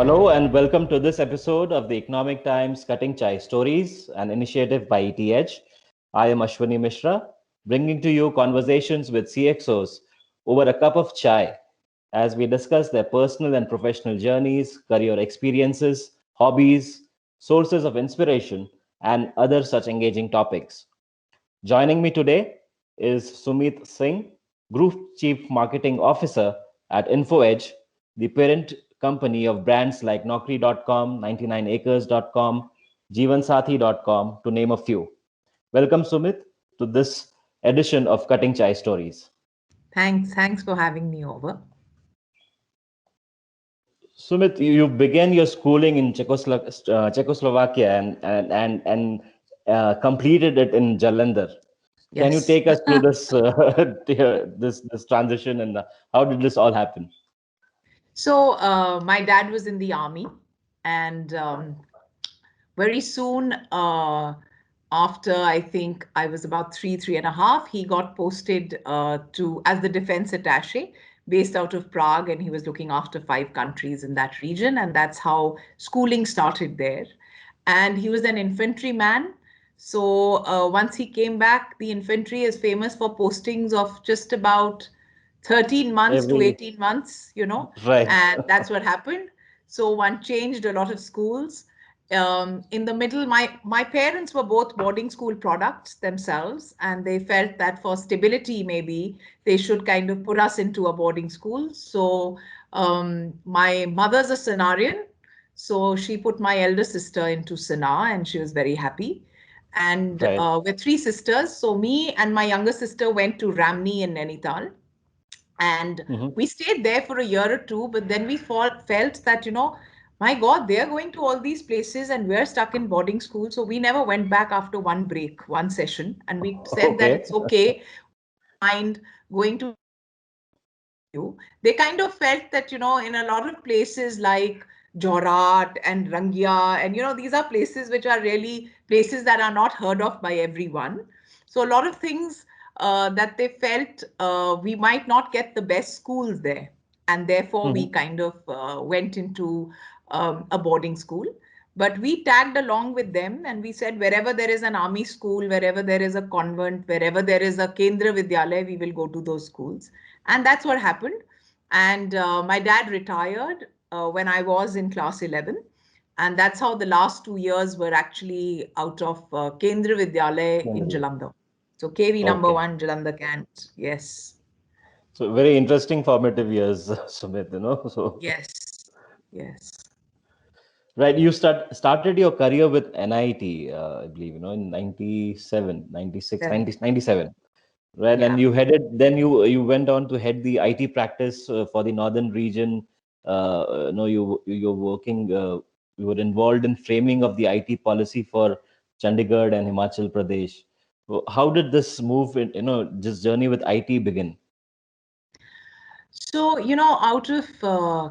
Hello and welcome to this episode of the Economic Times Cutting Chai Stories, an initiative by ETH. I am Ashwani Mishra, bringing to you conversations with CXOs over a cup of chai as we discuss their personal and professional journeys, career experiences, hobbies, sources of inspiration, and other such engaging topics. Joining me today is Sumeet Singh, Group Chief Marketing Officer at InfoEdge, the parent company of brands like Naukri.com, 99acres.com, Jeevansathi.com, to name a few. Welcome, Sumit, to this edition of Cutting Chai Stories. Thanks for having me over. Sumit, you began your schooling in Czechoslovakia and completed it in Jalandhar. Can you Yes. take us through this this transition and how did this all happen? So my dad was in the army, and very soon after, I think I was about three and a half, he got posted to as the defense attaché based out of Prague, and he was looking after 5 countries in that region, and that's how schooling started there. And he was an infantryman. So once he came back, the infantry is famous for postings of just about 13 months to Every 18 months, right. and that's what happened. So one changed a lot of schools. In the middle, my parents were both boarding school products themselves, and they felt that for stability, maybe they should kind of put us into a boarding school. So my mother's a Sanarian, so she put my elder sister into Sana, and she was very happy. And Right. we're 3 sisters. So me and my younger sister went to Ramni in Nainital, and Mhm. we stayed there for a year or two, but then we felt that, my God, they're going to all these places and we're stuck in boarding school. So we never went back after one break, one session. And we said that Okay. it's okay, mind going to you. They kind of felt that, in a lot of places like Jorat and Rangia, and, these are places which are really places that are not heard of by everyone. So a lot of things that they felt we might not get the best schools there. And therefore, we Mhm. kind of went into a boarding school. But we tagged along with them, and we said wherever there is an army school, wherever there is a convent, wherever there is a Kendra Vidyalaya, we will go to those schools. And that's what happened. And my dad retired when I was in class 11. And that's how the last 2 years were actually out of Kendra Vidyalaya in General. Jalandhar. So KV number Okay. one, Jalandhar Cant. Yes. So very interesting formative years, Sumit, So Yes. Yes. right, you started your career with NIT, I believe, in 97, 96, Seven. 90, 97. Right, and Yeah. you went on to head the IT practice for the northern region. You're working. You were involved in framing of the IT policy for Chandigarh and Himachal Pradesh. How did this move? This journey with IT begin? So, out of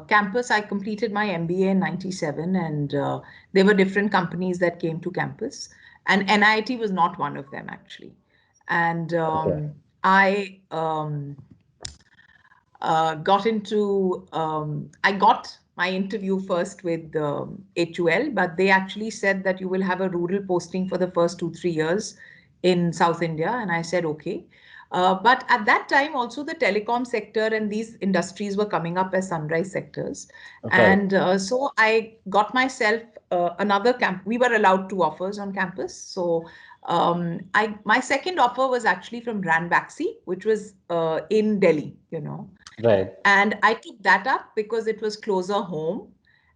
campus, I completed my MBA in 97, and there were different companies that came to campus, and NIT was not one of them, actually. And Okay. I got my interview first with HUL, but they actually said that you will have a rural posting for the first 2, 3 years in South India. And I said, okay. But at that time, also the telecom sector and these industries were coming up as sunrise sectors. Right. And so I got myself another camp. We were allowed 2 offers on campus. So my second offer was actually from Ranbaxy, which was in Delhi, Right. and I took that up because it was closer home.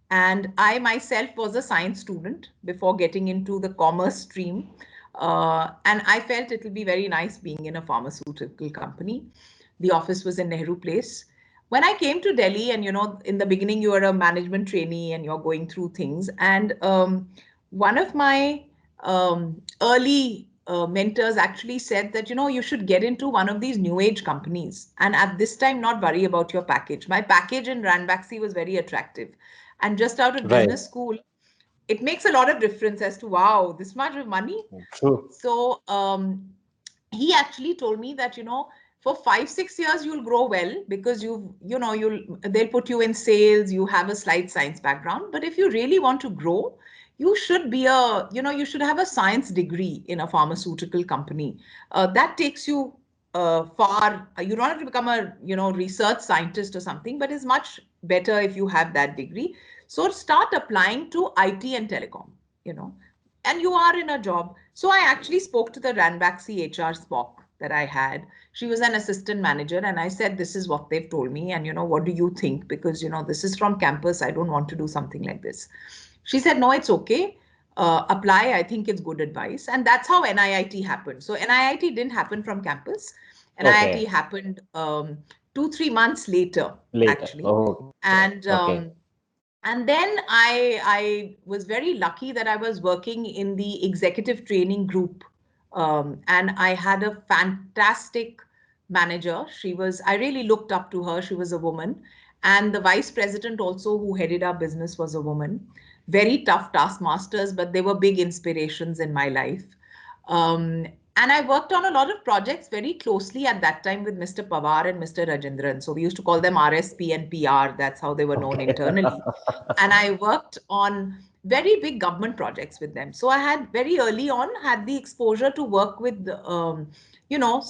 And I myself was a science student before getting into the commerce stream. And I felt it will be very nice being in a pharmaceutical company. The office was in Nehru Place. When I came to Delhi, and in the beginning, you are a management trainee and you're going through things. And one of my early mentors actually said that you should get into one of these new age companies, and at this time not worry about your package. My package in Ranbaxy was very attractive, and just out of Right. business school, it makes a lot of difference as to, wow, this much of money. True. So he actually told me that, for 5 6 years you'll grow well because they'll put you in sales, you have a slight science background. But if you really want to grow, you should be you should have a science degree in a pharmaceutical company. That takes you far. You don't have to become a research scientist or something, but it's much better if you have that degree. So start applying to IT and telecom, you know and you are in a job. So I actually spoke to the Ranbaxy HR Spock that I had. She was an assistant manager, and I said, "This is what they've told me, and what do you think? Because this is from campus. I don't want to do something like this." She said, "No, it's okay. Apply. I think it's good advice." And that's how NIIT happened. So NIIT didn't happen from campus. NIIT Okay. happened 2 3 months later, Later. actually, Okay. and Okay. then I was very lucky that I was working in the executive training group, and I had a fantastic manager. I really looked up to her. She was a woman, and the vice president also, who headed our business, was a woman. Very tough taskmasters, but they were big inspirations in my life. Um, and I worked on a lot of projects very closely at that time with Mr. Pawar and Mr. Rajendran. So we used to call them RSP and PR. That's how they were known Okay. internally. And I worked on very big government projects with them. So I had very early on had the exposure to work with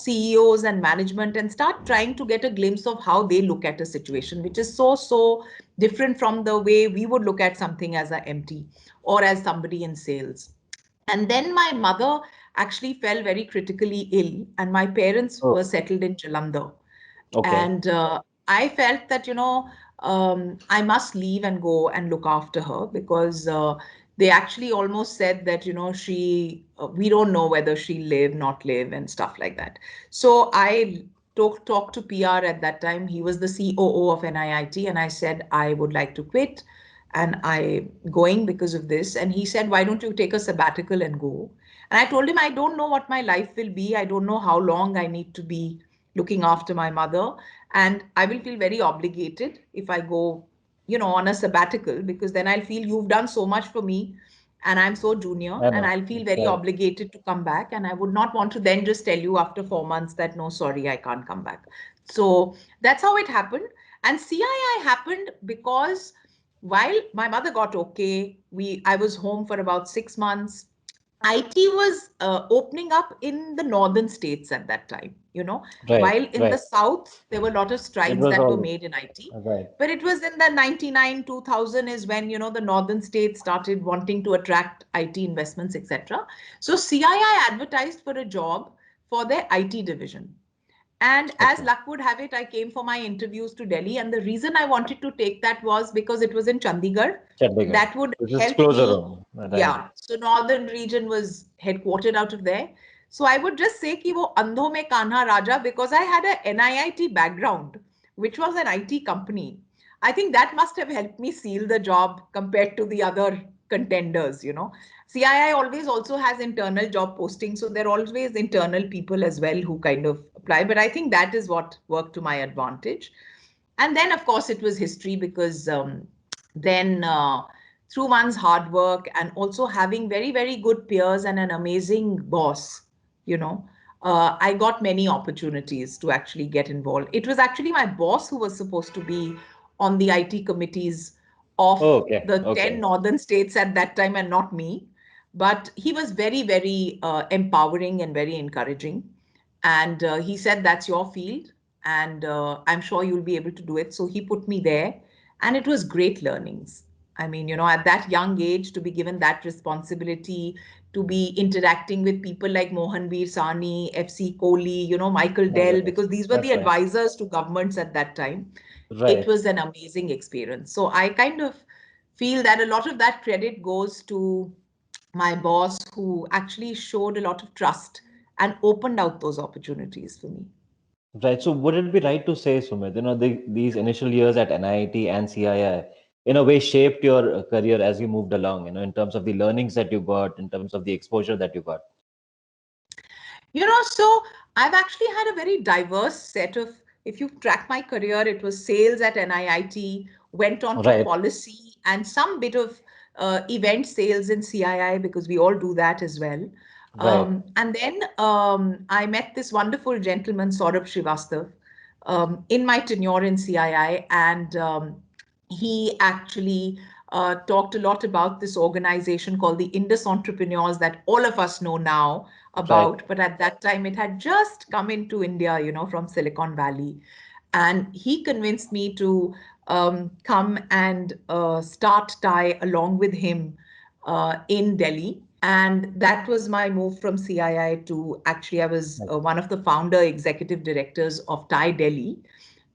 CEOs and management and start trying to get a glimpse of how they look at a situation, which is so different from the way we would look at something as a MT or as somebody in sales. And then my mother actually fell very critically ill, and my parents were Oh, settled in Jalandhar. okay. And I felt that I must leave and go and look after her, because they actually almost said that we don't know whether she'll live, not live, and stuff like that. So I talked to PR at that time. He was the COO of NIIT, and I said I would like to quit, and I going because of this. And he said, "Why don't you take a sabbatical and go?" And I told him, "I don't know what my life will be. I don't know how long I need to be looking after my mother, and I will feel very obligated if I go on a sabbatical, because then I'll feel you've done so much for me and I'm so junior, I and know. I'll feel very Right. obligated to come back, and I would not want to then just tell you after 4 months that no, sorry, I can't come back." So that's how it happened. And CII happened because while my mother got okay, I was home for about 6 months. IT was opening up in the northern states at that time, Right. while in the Right. south there were a lot of It strides was that were all made in IT. right. But it was in the 99 2000 is when the northern states started wanting to attract IT investments, etc. So CII advertised for a job for their IT division. And as Okay. luck would have it, I came for my interviews to Delhi. And the reason I wanted to take that was because it was in Chandigarh. Chandigarh. That would This is help closer me. home. Right. Yeah. So northern region was headquartered out of there. So I would just say कि वो अंधों में कान्हा राजा, because I had a NIIT background, which was an IT company. I think that must have helped me seal the job compared to the other contenders. CII always also has internal job postings, so there are always internal people as well who kind of apply. But I think that is what worked to my advantage. And then, of course, it was history, because then through one's hard work and also having very, very good peers and an amazing boss, you know, I got many opportunities to actually get involved. It was actually my boss who was supposed to be on the IT committees of Okay. the 10 Okay. northern states at that time, and not me. But he was very, very empowering and very encouraging. And he said, "That's your field, and I'm sure you'll be able to do it." So he put me there, and it was great learnings. I mean, at that young age, to be given that responsibility, to be interacting with people like Mohan Veer Sani, FC Kohli, Michael My Dell, goodness. because these were That's the right. advisors to governments at that time. It Right. was an amazing experience. So I kind of feel that a lot of that credit goes to my boss, who actually showed a lot of trust and opened out those opportunities for me. Right. So would it be right to say, Sumit, these initial years at NIT and CII, in a way, shaped your career as you moved along, in terms of the learnings that you got, in terms of the exposure that you got? So I've actually had a very diverse set of, if you track my career, it was sales at NIIT, went on to Right. policy and some bit of event sales in CII, because we all do that as well. Right. And then I met this wonderful gentleman, Saurabh Srivastav, in my tenure in CII, and he actually talked a lot about this organization called the Indus Entrepreneurs that all of us know now Right. about, but at that time it had just come into India, from Silicon Valley. And he convinced me to come and start TIE along with him in Delhi. And that was my move from CII to, actually, I was Right. one of the founder executive directors of TIE Delhi,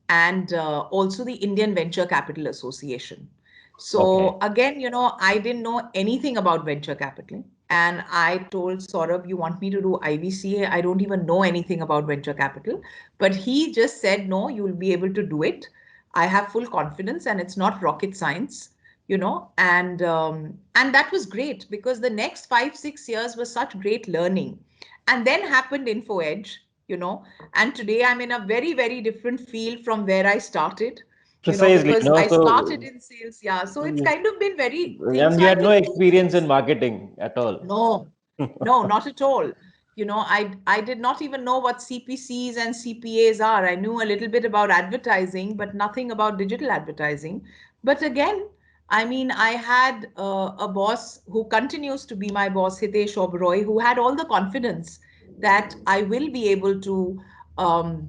and also the Indian Venture Capital Association. Okay. So again, I didn't know anything about venture capital. And I told Saurabh, you want me to do IVCA? I don't even know anything about venture capital. But he just said, no, you'll be able to do it. I have full confidence, and it's not rocket science, and that was great because the next 5 6 years was such great learning. And then happened Info Edge, and today I'm in a very, very different field from where I started, Precisely. because No. I started So, in sales. Yeah. So it's kind of been very things. and So you I had no think two experience in things. marketing at all. No, no, not at all. I did not even know what CPCs and CPAs are. I knew a little bit about advertising, but nothing about digital advertising. But again, I mean, I had a boss who continues to be my boss, Hitesh Oberoi, who had all the confidence that I will be able to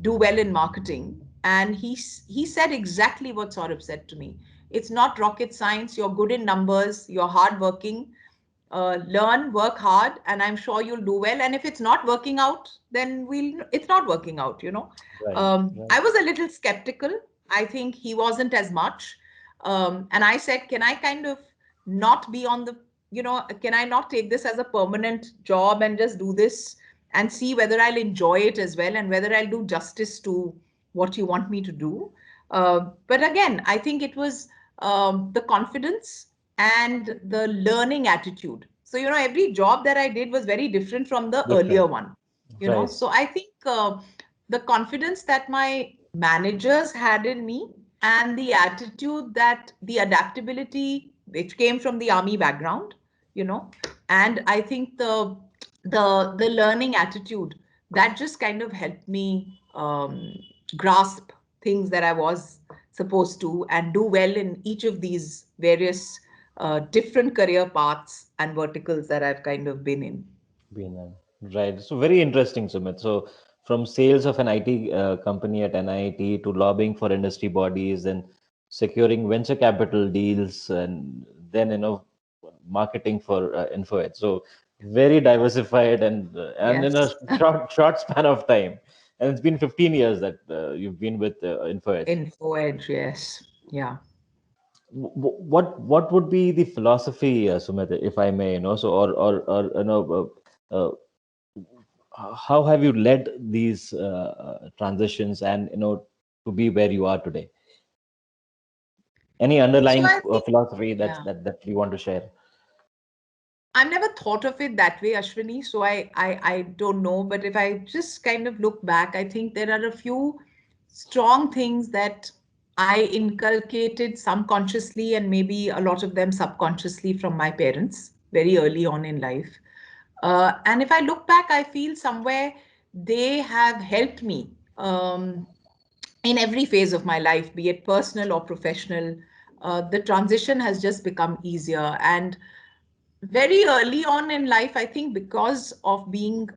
do well in marketing. And he said exactly what Saurabh said to me. It's not rocket science. You're good in numbers. You're hardworking, learn, work hard, and I'm sure you'll do well. And if it's not working out, then it's not working out. Right. Right. I was a little skeptical. I think he wasn't as much. And I said, can I kind of not be on can I not take this as a permanent job and just do this and see whether I'll enjoy it as well and whether I'll do justice to what you want me to do? But again, I think it was the confidence and the learning attitude. So, every job that I did was very different from the earlier Different. one. Right. So I think the confidence that my managers had in me and the attitude, that the adaptability which came from the army background, you know, and I think the learning attitude that just kind of helped me grasp things that I was supposed to and do well in each of these various different career paths and verticals that I've kind of been in. BNN. Right. So very interesting, Sumit. So from sales of an IT company at NIT to lobbying for industry bodies and securing venture capital deals, and then marketing for InfoEdge. So very diversified, and in a Yes, short span of time. And it's been 15 years that you've been with InfoEdge. Info Edge, yes. Yeah. What would be the philosophy, Sumit, if I may, so or how have you led these transitions and to be where you are today? Any So underlying I think, philosophy yeah. that you want to share? I've never thought of it that way, Ashwini, so I don't know. But if I just kind of look back, I think there are a few strong things that I inculcated subconsciously and maybe a lot of them subconsciously from my parents very early on in life. And if I look back, I feel somewhere they have helped me in every phase of my life, be it personal or professional. The transition has just become easier. And very early on in life, I think because of being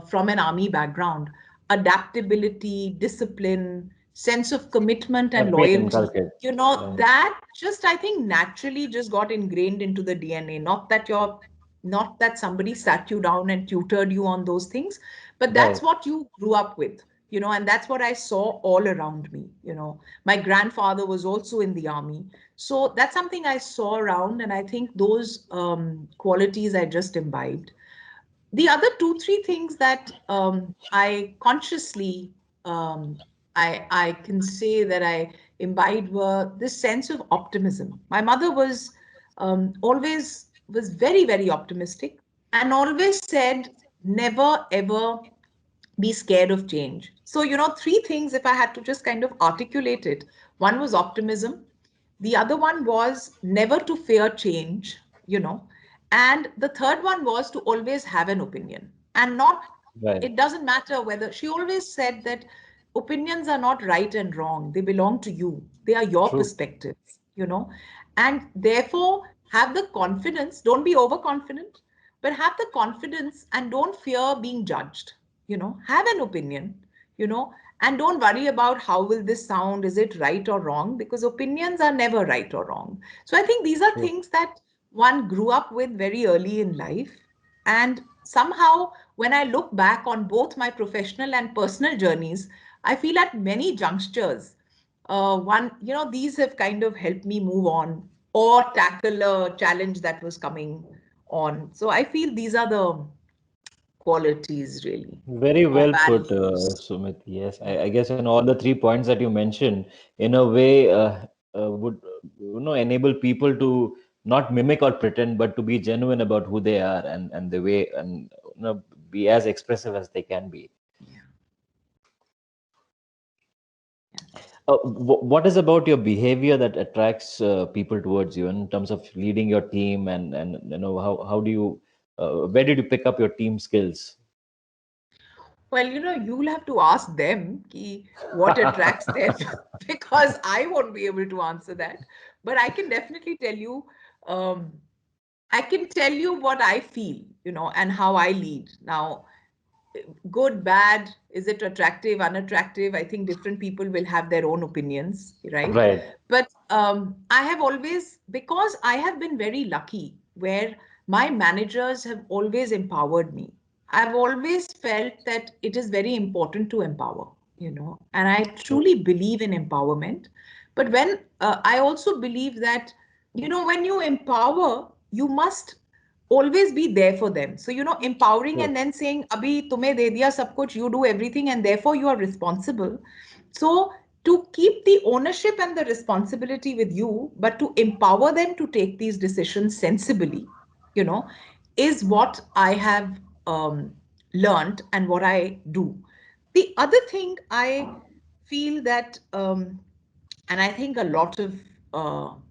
from an army background, adaptability, discipline, sense of commitment and Have been loyalty, inculcated. Right. that just, I think, naturally just got ingrained into the DNA. Not that somebody sat you down and tutored you on those things, but that's Right. what you grew up with. And that's what I saw all around me. My grandfather was also in the army, so that's something I saw around, and I think those qualities I just imbibed. The other two, three things that I consciously, I can say that I imbibed were this sense of optimism. My mother always was very, very optimistic and always said, never ever be scared of change. So, three things, if I had to just kind of articulate it, one was optimism, the other one was never to fear change, you know, And the third one was to always have an opinion and not, Right. it doesn't matter whether, she always said that opinions are not right and wrong. They belong to you. They are your True. perspectives, and therefore have the confidence. Don't be overconfident, but have the confidence and don't fear being judged. Have an opinion, you know, and don't worry about how will this sound, is it right or wrong, because opinions are never right or wrong. So I think these are True. things that one grew up with very early in life. And somehow, when I look back on both my professional and personal journeys, I feel at many junctures, these have kind of helped me move on or tackle a challenge that was coming on. So I feel these are the qualities really, Very or well put, values. Sumit. Yes, I guess in all the 3 points that you mentioned, in a way, would enable people to not mimic or pretend, but to be genuine about who they are and the way and be as expressive as they can be. Yeah. Yes. What is about your behavior that attracts people towards you in terms of leading your team and how do you where did you pick up your team skills? Well, you'll have to ask them what attracts them because I won't be able to answer that. But I can definitely tell you, um, I can tell you what I feel, and how I lead. Now, good, bad, is it attractive, unattractive? I think different people will have their own opinions, right? Right. But I have always, because I have been very lucky where my managers have always empowered me. I've always felt that it is very important to empower, and I True. truly believe in empowerment. But when I also believe that, when you empower, you must always be there for them. So, empowering True. and then saying, Abhi, tumhe de diya sab kuch, you do everything, and therefore you are responsible. So, to keep the ownership and the responsibility with you, but to empower them to take these decisions sensibly, you know, is what I have learned and what I do. The other thing I feel that, and I think a lot of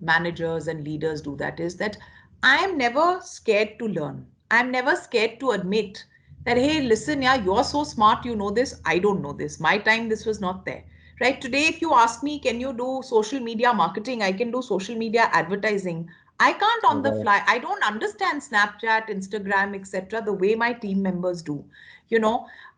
managers and leaders do that, is that I am never scared to learn. I'm never scared to admit that, hey, listen, yeah, you're so smart, you know this. I don't know this. My time, this was not there. Right? Today, if you ask me, can you do social media marketing? I can do social media advertising. I can't on the Right. fly. I don't understand Snapchat, Instagram, etc. the way my team members do.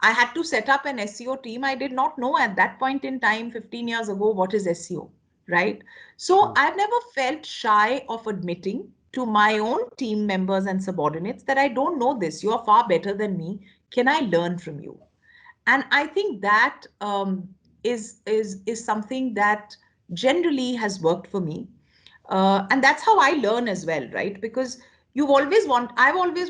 I had to set up an SEO team. I did not know at that point in time, 15 years ago, what is SEO, right? So True. I've never felt shy of admitting to my own team members and subordinates that I don't know this. You are far better than me. Can I learn from you? And I think that is something that generally has worked for me, and that's how I learn as well, right? Because I've always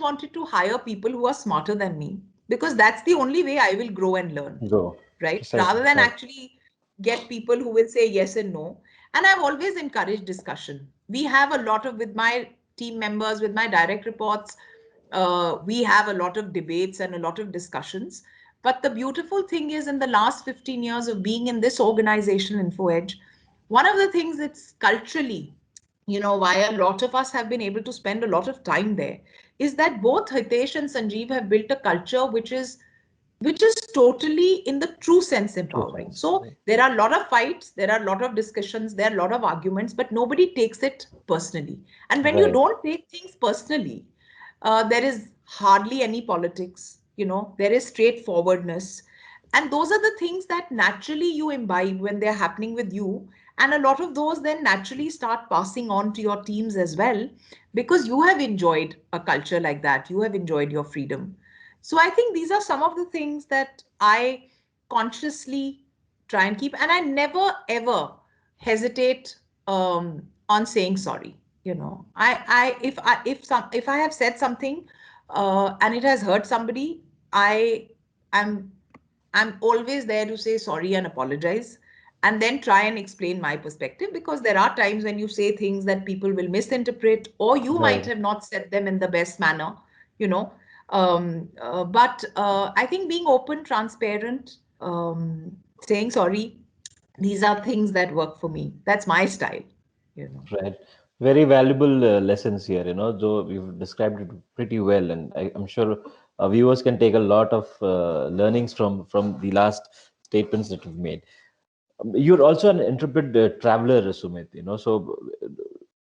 wanted to hire people who are smarter than me, because that's the only way I will grow and learn, Go. right? Rather Precisely. than Right. actually get people who will say yes and no. And I've always encouraged discussion. We have a lot of, with my team members, with my direct reports, we have a lot of debates and a lot of discussions. But the beautiful thing is, in the last 15 years of being in this organization, InfoEdge, one of the things that's culturally, why a lot of us have been able to spend a lot of time there, is that both Hitesh and Sanjeev have built a culture which is totally in the true sense True empowering. sense. So Right. there are a lot of fights, there are a lot of discussions, there are a lot of arguments, but nobody takes it personally. And when you Right. don't take things personally, there is hardly any politics, there is straightforwardness. And those are the things that naturally you imbibe when they're happening with you. And a lot of those then naturally start passing on to your teams as well, because you have enjoyed a culture like that. You have enjoyed your freedom. So I think these are some of the things that I consciously try and keep. And I never ever hesitate on saying sorry. If I have said something and it has hurt somebody, I am I'm always there to say sorry and apologize, and then try and explain my perspective, because there are times when you say things that people will misinterpret, or you might Right. have not said them in the best manner, you know. But I think being open, transparent, saying sorry, these are things that work for me. That's my style, you know. Right. Very valuable lessons here, though you've described it pretty well, and I'm sure viewers can take a lot of learnings from the last statements that you've made. You're also an intrepid traveler, Sumit, so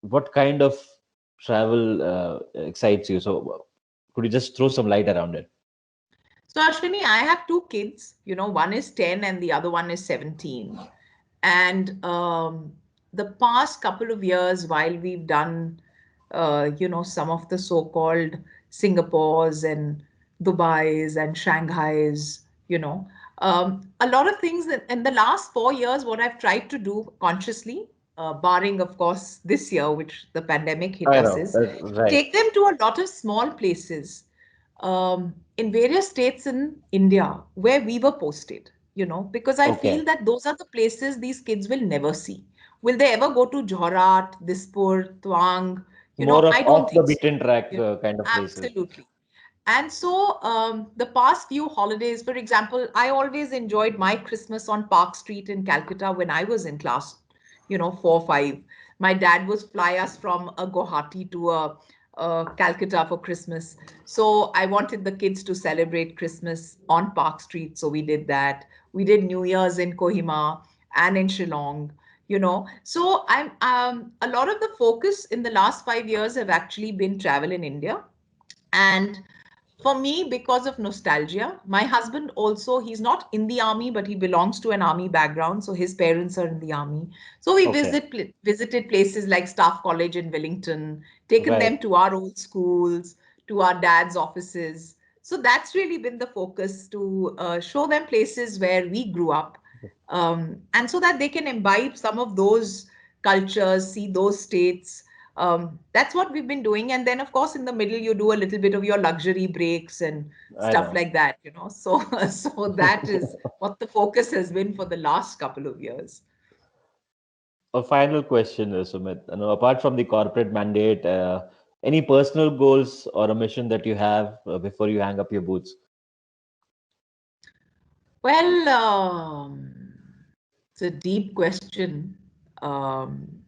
what kind of travel excites you? So could you just throw some light around it? So, Ashwini, I have two kids. One is 10 and the other one is 17. And the past couple of years, while we've done, some of the so-called Singapores and Dubais and Shanghais, a lot of things in the last 4 years, what I've tried to do consciously, barring, of course, this year, which the pandemic hit I us, know. is That's right. take them to a lot of small places in various states in India where we were posted, because I feel Okay. that those are the places these kids will never see. Will they ever go to Jorat, Dispur, Twang? More of I don't off the think so. beaten track You know, kind of places. absolutely. And so, the past few holidays, for example, I always enjoyed my Christmas on Park Street in Calcutta when I was in class, 4, 5. My dad would fly us from a Guwahati to a Calcutta for Christmas. So I wanted the kids to celebrate Christmas on Park Street. So we did that. We did New Year's in Kohima and in Shillong. So a lot of the focus in the last 5 years have actually been travel in India. And for me, because of nostalgia, my husband also, he's not in the army, but he belongs to an army background. So his parents are in the army. So we Okay. visited places like Staff College in Wellington, taken Right. them to our old schools, to our dad's offices. So that's really been the focus, to show them places where we grew up. And so that they can imbibe some of those cultures, see those states. That's what we've been doing. And then, of course, in the middle, you do a little bit of your luxury breaks and I stuff know. like that. So, so that is what the focus has been for the last couple of years. A final question, Sumit. Apart from the corporate mandate, any personal goals or a mission that you have before you hang up your boots? Well, it's a deep question. Um,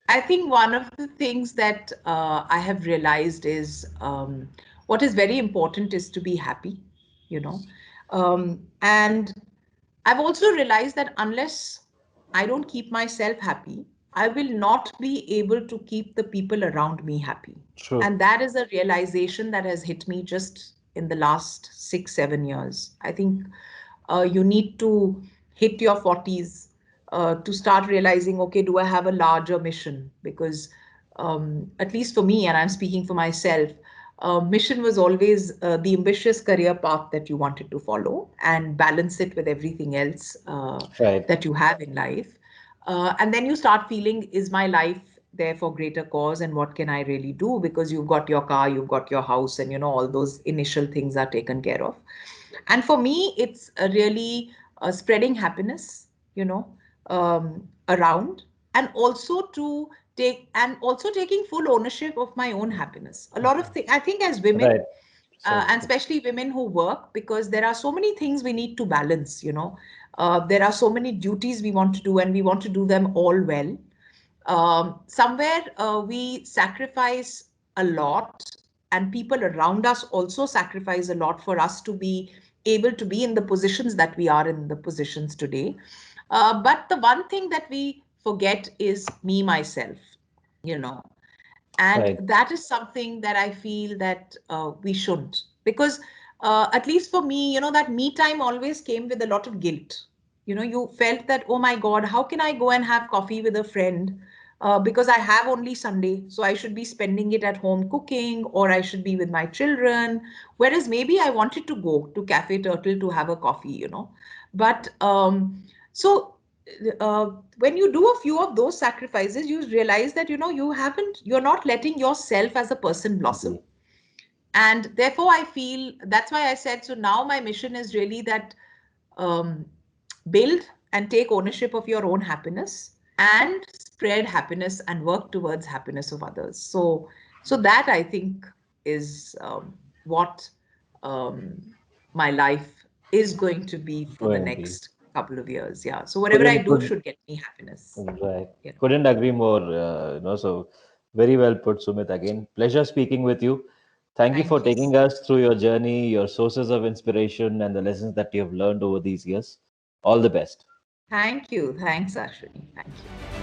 I think one of the things that I have realized is, what is very important is to be happy, you know. And I've also realized that unless I don't keep myself happy, I will not be able to keep the people around me happy. True. And that is a realization that has hit me just in the last 6, 7 years. I think you need to hit your 40s to start realizing, okay, do I have a larger mission? Because at least for me, and I'm speaking for myself, mission was always the ambitious career path that you wanted to follow and balance it with everything else Right. that you have in life. And then you start feeling, is my life there for greater cause, and what can I really do? Because you've got your car, you've got your house, and all those initial things are taken care of. And for me, it's really spreading happiness, around, and also taking full ownership of my own happiness. A lot of things, I think, as women, Right. So and especially women who work, because there are so many things we need to balance. There are so many duties we want to do, and we want to do them all well. Somewhere we sacrifice a lot, and people around us also sacrifice a lot for us to be able to be in the positions that we are in, the positions today. But the one thing that we forget is me, myself, you know and right. that is something that I feel that we shouldn't, because at least for me, that me time always came with a lot of guilt. You felt that, oh my god, how can I go and have coffee with a friend, because I have only Sunday, so I should be spending it at home cooking, or I should be with my children, whereas maybe I wanted to go to Cafe Turtle to have a coffee. But so uh, when you do a few of those sacrifices, you realize that you're not letting yourself as a person blossom. Agree. And therefore, I feel that's why I said, so now my mission is really that, um, build and take ownership of your own happiness, and spread happiness and work towards happiness of others. So that, I think, is what um, my life is going to be for the Going to be. next. couple of years. Yeah. So whatever I Couldn't do could should get me happiness. right. Yeah. Couldn't agree more. So very well put, Sumit. Again, pleasure speaking with you. Thank you for Thank you. taking us through your journey, your sources of inspiration, and the lessons that you have learned over these years. All the best. Thank you. Thanks, Ashwini. Thank you.